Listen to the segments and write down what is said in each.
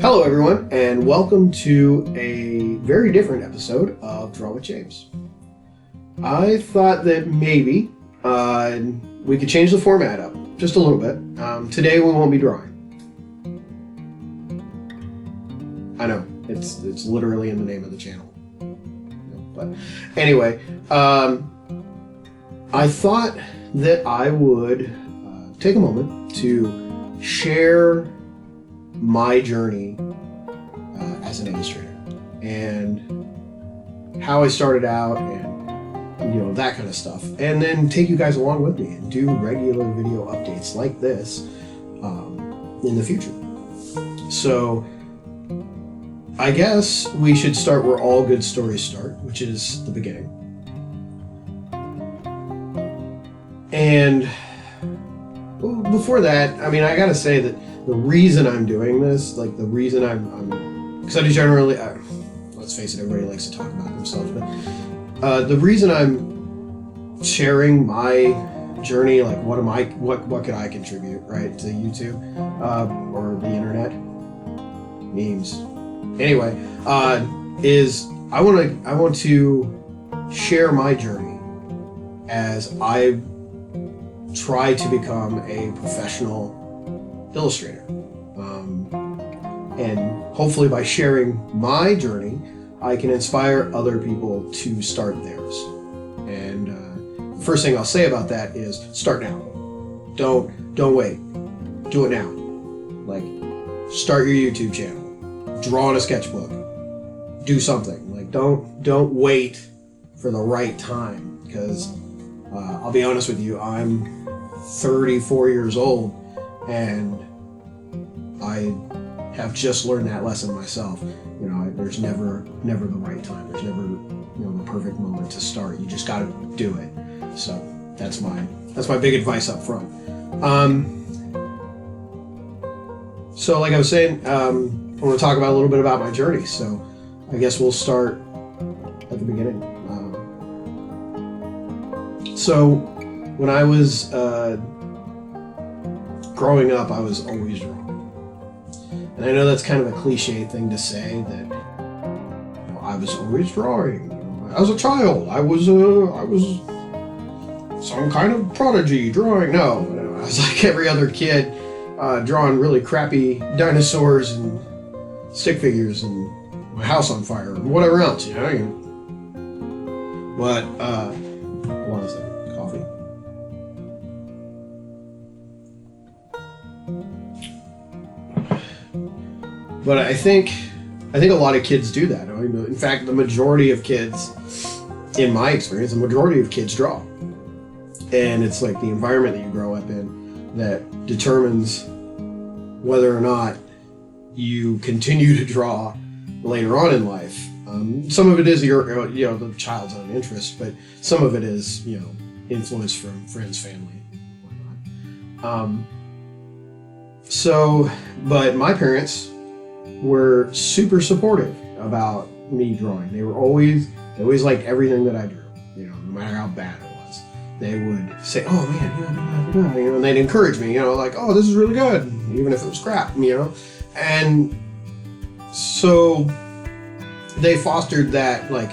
Hello, everyone, and welcome to a very different episode of Draw with James. I thought that maybe we could change the format up just a little bit. Today we won't be drawing. I know, it's literally in the name of the channel. But anyway, I thought that I would take a moment to share my journey as an illustrator and how I started out and that kind of stuff, and then take you guys along with me and do regular video updates like this in the future. So I guess we should start where all good stories start, which is the beginning. And before that, I mean, I gotta say that the reason I'm doing this, like the reason because I generally, let's face it, everybody likes to talk about themselves, but the reason I'm sharing my journey, like what could I contribute, right, to YouTube or the internet, memes, anyway, is I want to share my journey as I try to become a professional illustrator, and hopefully by sharing my journey I can inspire other people to start theirs. And the first thing I'll say about that is start now. Don't wait, do it now. Like, start your YouTube channel, draw in a sketchbook, do something. Like, don't wait for the right time, because I'll be honest with you, I'm 34 years old and I have just learned that lesson myself. There's never the right time. There's never the perfect moment to start. You just got to do it. So that's my big advice up front. So like I was saying, I want to talk about a little bit about my journey. So I guess we'll start at the beginning. So when I was growing up, I was always drawing. And I know that's kind of a cliche thing to say, that I was always drawing. As a child, I was some kind of prodigy drawing. No, I was like every other kid, drawing really crappy dinosaurs and stick figures and my house on fire and whatever else, But what is that? Coffee? But I think a lot of kids do that. In fact, the majority of kids, in my experience, the majority of kids draw. And it's like the environment that you grow up in that determines whether or not you continue to draw later on in life. Some of it is the child's own interest, but some of it is influence from friends, family, whatnot. But my parents were super supportive about me drawing. They always liked everything that I drew, no matter how bad it was. They would say, "Oh man, and they'd encourage me, like, "Oh, this is really good," even if it was crap, And so they fostered that, like,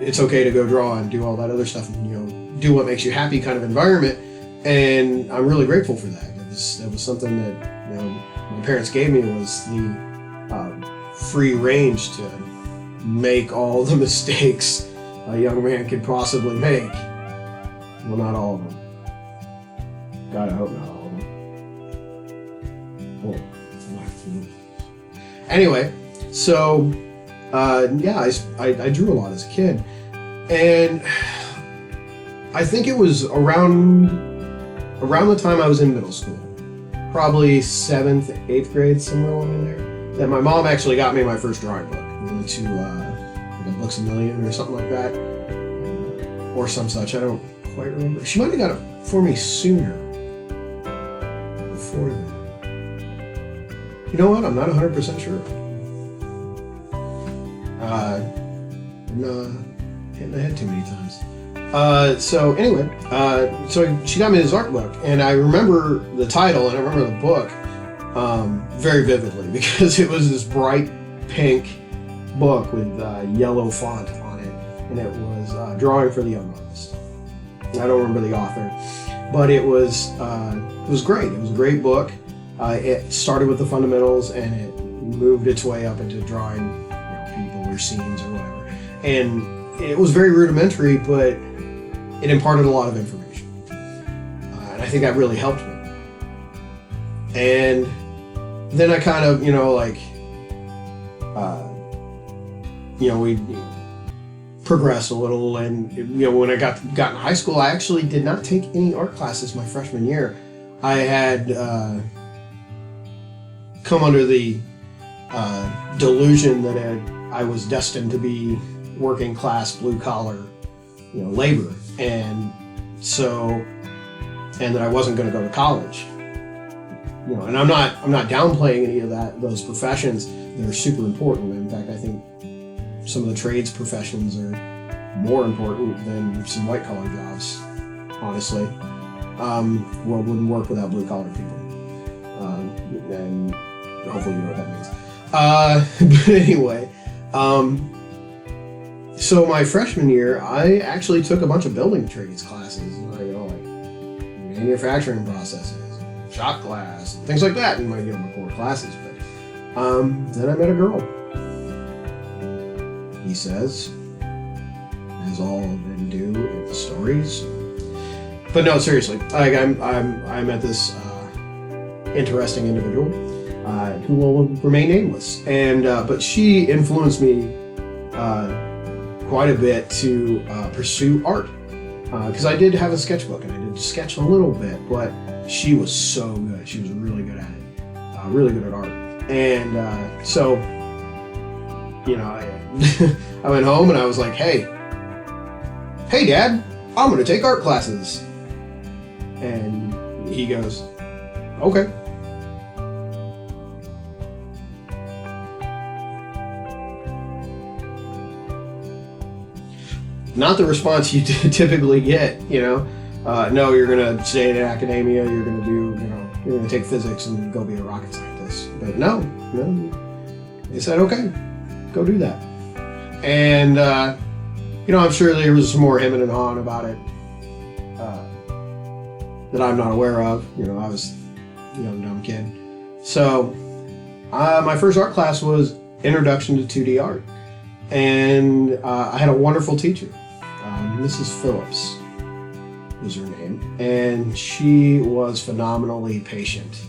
it's okay to go draw and do all that other stuff, and do what makes you happy kind of environment. And I'm really grateful for that. That was something that my parents gave me, was the free range to make all the mistakes a young man could possibly make. Well, not all of them. God, I hope not all of them. Oh. Anyway, so I drew a lot as a kid, and I think it was around the time I was in middle school, probably 7th, 8th grade, somewhere along in there, that my mom actually got me my first drawing book. We went to like Books A Million or something like that, or some such. I don't quite remember. She might have got it for me sooner, before that. You know what? I'm not 100% sure. Hitting the head too many times. So anyway, so she got me this art book, and I remember the title and I remember the book, very vividly because it was this bright pink book with yellow font on it, and it was Drawing for the Young Artist. I don't remember the author, but it was great. It was a great book. It started with the fundamentals, and it moved its way up into drawing, people or scenes or whatever. And it was very rudimentary, but it imparted a lot of information, and I think that really helped me. And then I kind of, we progressed a little, and when I got in high school, I actually did not take any art classes my freshman year. I had come under the delusion that I was destined to be working class, blue collar, labor, and that I wasn't going to go to college. And I'm not downplaying any of those professions. They're super important. In fact, I think some of the trades professions are more important than some white collar jobs, honestly. World wouldn't work without blue collar people. And hopefully you know what that means. But anyway, so my freshman year, I actually took a bunch of building trades classes, like manufacturing processes, shot glass, things like that in my core classes. But then I met a girl. He says, as all men do in the stories. But no, seriously, I met this interesting individual who will remain nameless, and but she influenced me quite a bit to pursue art, because I did have a sketchbook and I did sketch a little bit, but she was so good. She was really good at it, really good at art. And so, I went home and I was like, hey Dad, I'm going to take art classes. And he goes, okay. Not the response you typically get, no, you're going to stay in academia, you're going to do, you're going to take physics and go be a rocket scientist. But no, they said, okay, go do that. And, I'm sure there was some more hemming and hawing about it that I'm not aware of. I was a young, dumb kid. So my first art class was Introduction to 2D Art. And I had a wonderful teacher. Mrs. Phillips was her name. And she was phenomenally patient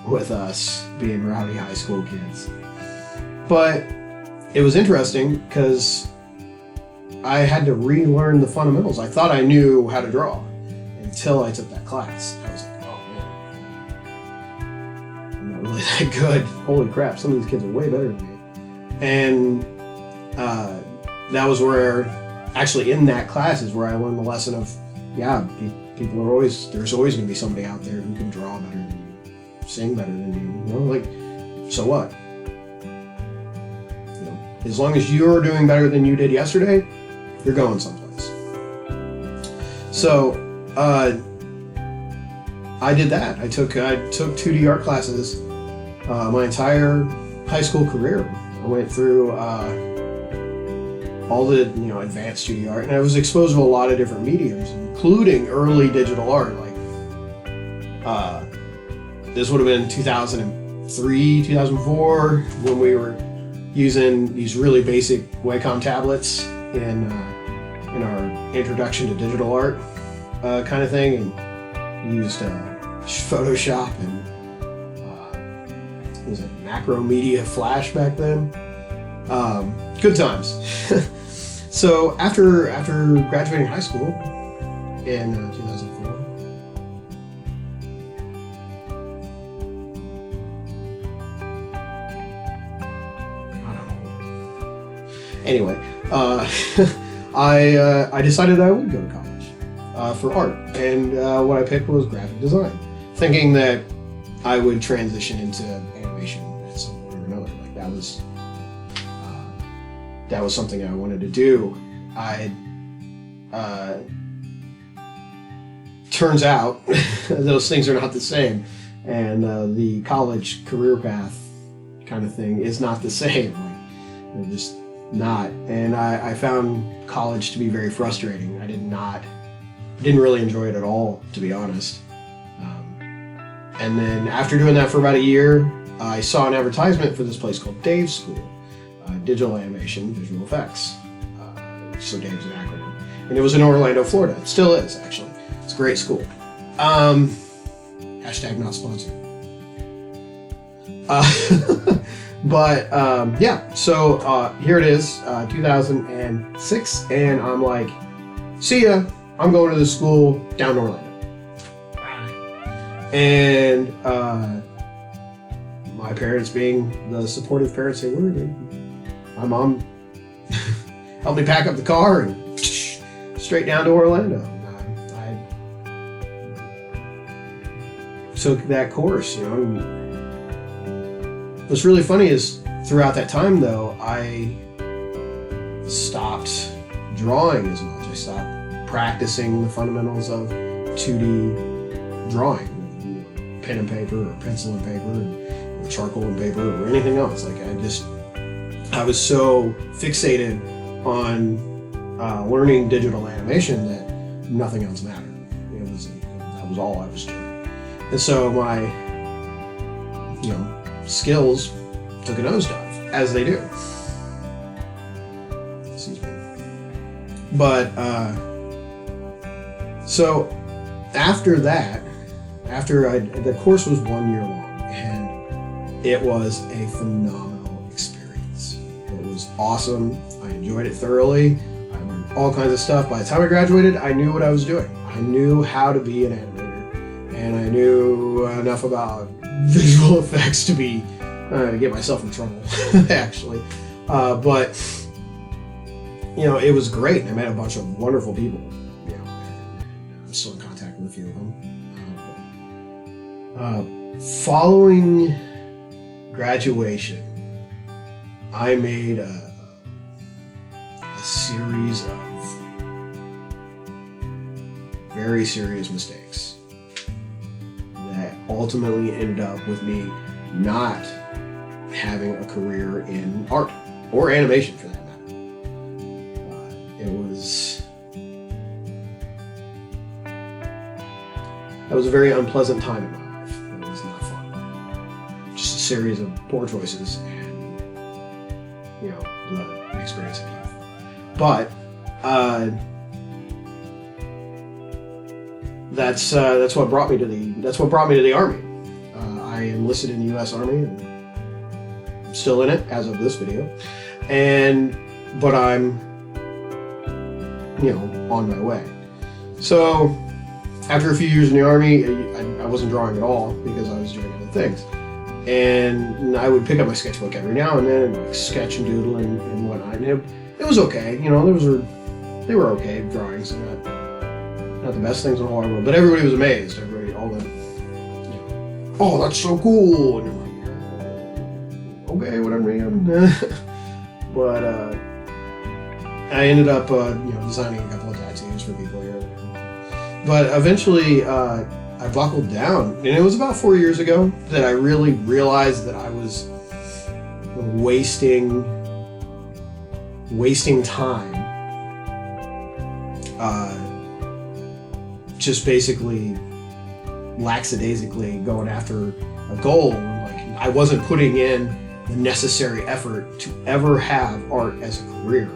with us being rowdy high school kids. But it was interesting because I had to relearn the fundamentals. I thought I knew how to draw until I took that class. I was like, oh man, I'm not really that good. Holy crap, some of these kids are way better than me. And that was where, actually in that class is where I learned the lesson of, people are there's always going to be somebody out there who can draw better than you, sing better than you, so what? As long as you're doing better than you did yesterday, you're going someplace. So, I did that. I took 2D art classes my entire high school career. I went through all the advanced 2D art, and I was exposed to a lot of different mediums, including early digital art. Like this would have been 2003, 2004, when we were using these really basic Wacom tablets in our introduction to digital art kind of thing, and used Photoshop and was it Macromedia Flash back then? Good times. So after graduating high school in 2004, I don't know. Anyway, I decided I would go to college for art, and what I picked was graphic design, thinking that I would transition into animation at some point or another. Like that was something I wanted to do. Turns out those things are not the same. and the college career path kind of thing is not the same. Like, they're just not. And I found college to be very frustrating. I didn't really enjoy it at all, to be honest. And then after doing that for about a year, I saw an advertisement for this place called Dave's School, Digital Animation, Visual Effects. So Dave's an acronym. And it was in Orlando, Florida. It still is, actually. It's a great school. Hashtag not sponsored. But yeah, so here it is, 2006, and I'm like, see ya, I'm going to the school down in Orlando. And my parents, being the supportive parents they were, my mom helped me pack up the car and straight down to Orlando. I took that course, you know. What's really funny is throughout that time, though, I stopped drawing as much. I stopped practicing the fundamentals of 2D drawing, pen and paper, or pencil and paper, or charcoal and paper, or anything else. Like I was so fixated on learning digital animation that nothing else mattered. That was all I was doing. And so my, skills took a nosedive, as they do. Excuse me. But so after that, the course was 1 year long, and it was a phenomenal experience. It was awesome. I enjoyed it thoroughly. I learned all kinds of stuff. By the time I graduated, I knew what I was doing. I knew how to be an animator, and I knew enough about visual effects to get myself in trouble, actually. But it was great. I met a bunch of wonderful people. I'm still in contact with a few of them. Following graduation, I made a series of very serious mistakes that ultimately ended up with me not having a career in art or animation, for that matter. That was a very unpleasant time in my life. It was not fun. Just a series of poor choices and the experience of youth. But that's what brought me to the Army. I enlisted in the U.S. Army, and I'm still in it as of this video. But I'm, on my way. So after a few years in the Army, I wasn't drawing at all because I was doing other things. And I would pick up my sketchbook every now and then and sketch and doodle and whatnot. And it was okay. They were okay drawings. Not the best things in the whole world, but everybody was amazed. Oh, that's so cool. And you're like, okay, whatever, man. But I ended up, designing a couple of tattoos for people here. But eventually, I buckled down, and it was about 4 years ago that I really realized that I was wasting time. Just basically lackadaisically going after a goal. Like, I wasn't putting in the necessary effort to ever have art as a career.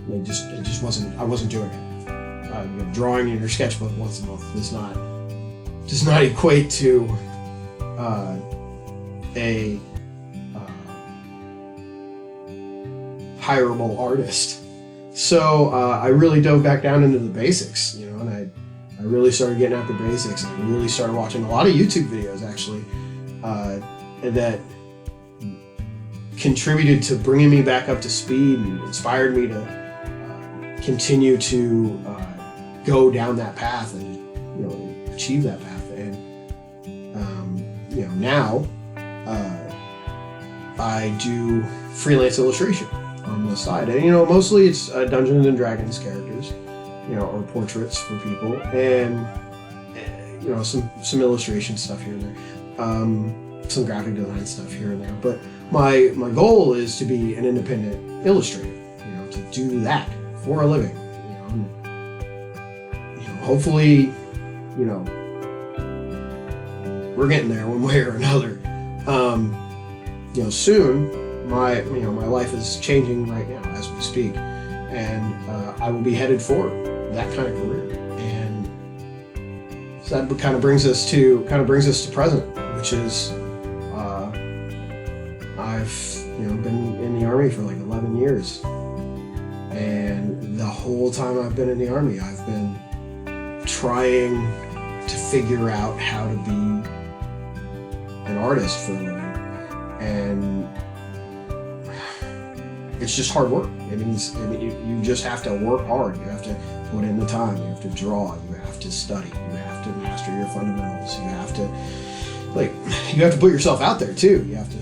I wasn't doing it. Drawing in your sketchbook once a month does not equate to a hireable artist. So I really dove back down into the basics, and I really started getting after basics. I really started watching a lot of YouTube videos, actually, that contributed to bringing me back up to speed and inspired me to continue to go down that path and achieve that path. And now I do freelance illustration on the side, and mostly it's Dungeons and Dragons characters, or portraits for people, and some illustration stuff here and there. some graphic design stuff here and there. But my goal is to be an independent illustrator, to do that for a living, hopefully, we're getting there one way or another. Soon my life is changing right now as we speak, and I will be headed for that kind of career. And so that kind of brings us to present, which is I've been in the Army for like 11 years, and the whole time I've been in the Army, I've been trying to figure out how to be an artist for a living, and it's just hard work. You just have to work hard. You have to put in the time. You have to draw. You have to study. You have to master your fundamentals. You have to put yourself out there too. You have to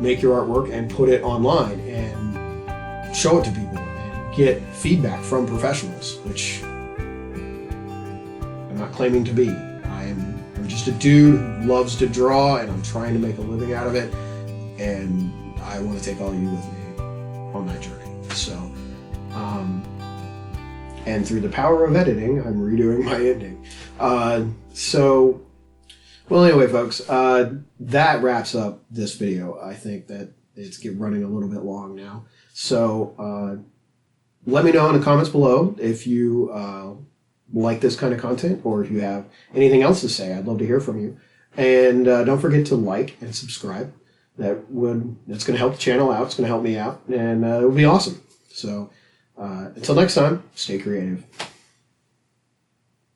make your artwork and put it online and show it to people and get feedback from professionals, which I'm not claiming to be. I'm just a dude who loves to draw, and I'm trying to make a living out of it, and I want to take all of you with me on that journey. So, and through the power of editing, I'm redoing my ending. Well, anyway, folks, that wraps up this video. I think that it's running a little bit long now. So let me know in the comments below if you like this kind of content, or if you have anything else to say. I'd love to hear from you. And don't forget to like and subscribe. That's going to help the channel out. It's going to help me out, and it will be awesome. So until next time, stay creative.